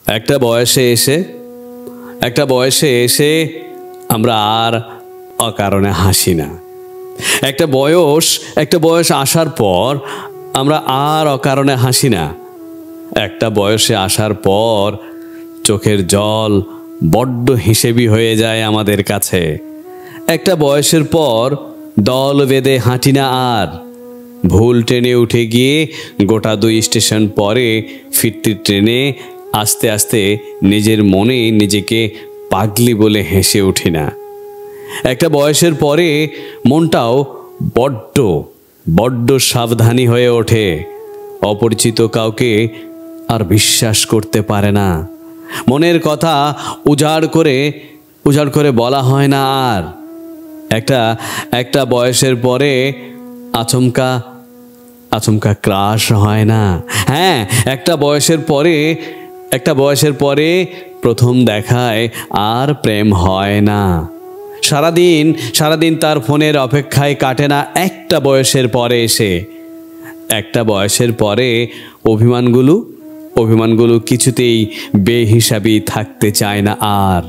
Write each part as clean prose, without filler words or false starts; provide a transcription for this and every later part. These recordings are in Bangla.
একটা বয়সে এসে আমরা আর অকারণে হাসি না। একটা বয়স আসার পর আমরা আর অকারণে হাসি না। একটা বয়সে আসার পর চোখের জল বড্ড হিসেবি হয়ে যায় আমাদের কাছে। একটা বয়সের পর দল বেঁধে হাঁটি না আর। ভুল ট্রেনে উঠে গিয়ে গোটা 2 স্টেশন পরে ফিরতি ট্রেনে আস্তে আস্তে নিজের মনে নিজেকে পাগলি বলে হেসে উঠি না। একটা বয়সের পরে মনটাও বড্ড সাবধানী হয়ে ওঠে। অপরিচিত কাউকে আর বিশ্বাস করতে পারে না। মনের কথা উজাড় করে বলা হয় না আর। একটা বয়সের পরে আচমকা ক্রাশ হয় না। হ্যাঁ, একটা বয়সের পরে প্রথম দেখায় আর প্রেম হয় না। সারাদিন তার ফোনের অপেক্ষায় কাটে না একটা বয়সের পরে এসে। একটা বয়সের পরে অভিমানগুলো কিছুতেই বেহিসাবি থাকতে চায় না আর।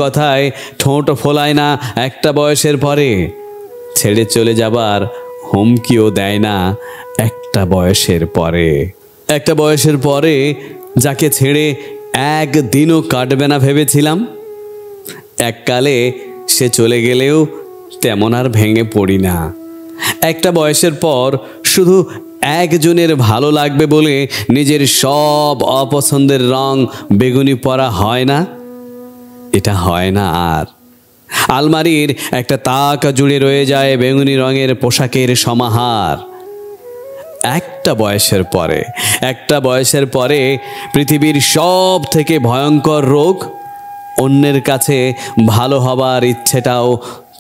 কথায় ঠোঁট ফোলায় না একটা বয়সের পরে। ছেড়ে চলে যাবার হুমকিও দেয় না একটা বয়সের পরে। একটা বয়সের পরে যাকে ছেড়ে একদিনও কাটবে না ভেবেছিলাম, এককালে সে চলে গেলেও তেমন আর ভেঙে পড়ি না। একটা বয়সের পর শুধু একজনের ভালো লাগবে বলে নিজের সব অপছন্দের রং বেগুনি পরা হয় না। এটা হয় না আর। আলমারির একটা তাক জুড়ে রয়ে যায় বেগুনি রঙের পোশাকের সমাহার। একটা বয়সের পরে পৃথিবীর সব থেকে ভয়ঙ্কর রোগ, অন্যের কাছে ভালো হবার ইচ্ছেটাও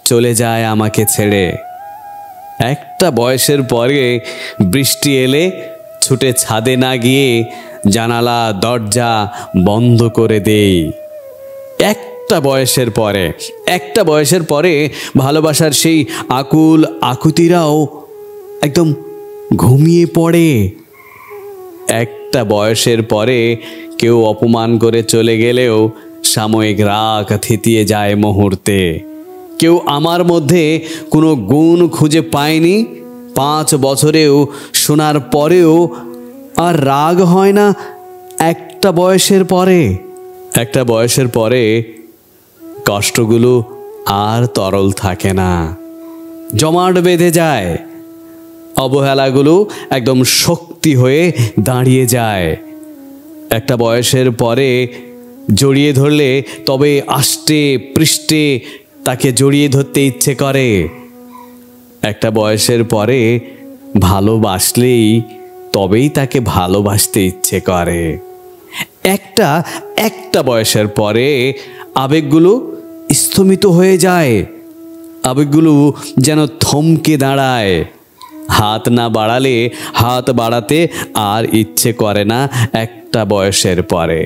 চলে যায় আমাকে ছেড়ে। একটা বয়সের পরে বৃষ্টি এলে ছুটে ছাদে না গিয়ে জানালা দরজা বন্ধ করে দেই। একটা বয়সের পরে ভালোবাসার সেই আকুল আকুতিরাও একদম ঘুমিয়ে পড়ে। একটা বয়সের পরে কেউ অপমান করে চলে গেলেও সাময়িক রাগ থিতিয়ে যায় মুহূর্তে। কেউ আমার মধ্যে কোনো গুণ খুঁজে পায়নি, 5 বছরেও শোনার পরেও আর রাগ হয় না একটা বয়সের পরে কষ্টগুলো আর তরল থাকে না, জমাট বেঁধে যায়। অবহেলাগুলো একদম শক্তি হয়ে দাঁড়িয়ে যায়। একটা বয়সের পরে জড়িয়ে ধরলে তবে আষ্টে পৃষ্ঠে তাকে জড়িয়ে ধরতে ইচ্ছে করে। একটা বয়সের পরে ভালোবাসলেই তবেই তাকে ভালোবাসতে ইচ্ছে করে। একটা বয়সের পরে আবেগগুলো স্থমিত হয়ে যায়। আবেগগুলো যেন থমকে দাঁড়ায়। হাত না বাড়ালে হাত বাড়াতে আর ইচ্ছে করে না একটা বয়সের পরে।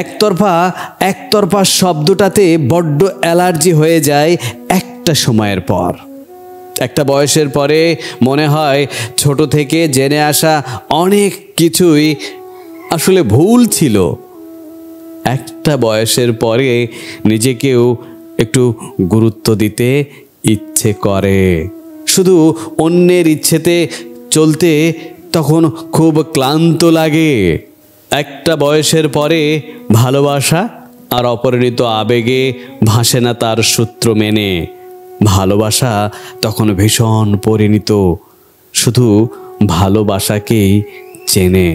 একতরফা শব্দটাতে বড্ড অ্যালার্জি হয়ে যায় একটা সময়ের পর। একটা বয়সের পরে মনে হয় ছোট থেকে জেনে আসা অনেক কিছুই আসলে ভুল ছিল। একটা বয়সের পরে নিজেকেও একটু গুরুত্ব দিতে ইচ্ছে করে। শুধু অন্যের ইচ্ছেতে চলতে তখন খুব ক্লান্ত লাগে। একটা বয়সের পরে ভালোবাসা আর অপরিণত আবেগে ভাসে না তার সূত্র মেনে। ভালোবাসা তখন ভীষণ পরিণত, শুধু ভালোবাসাকেই চেনে।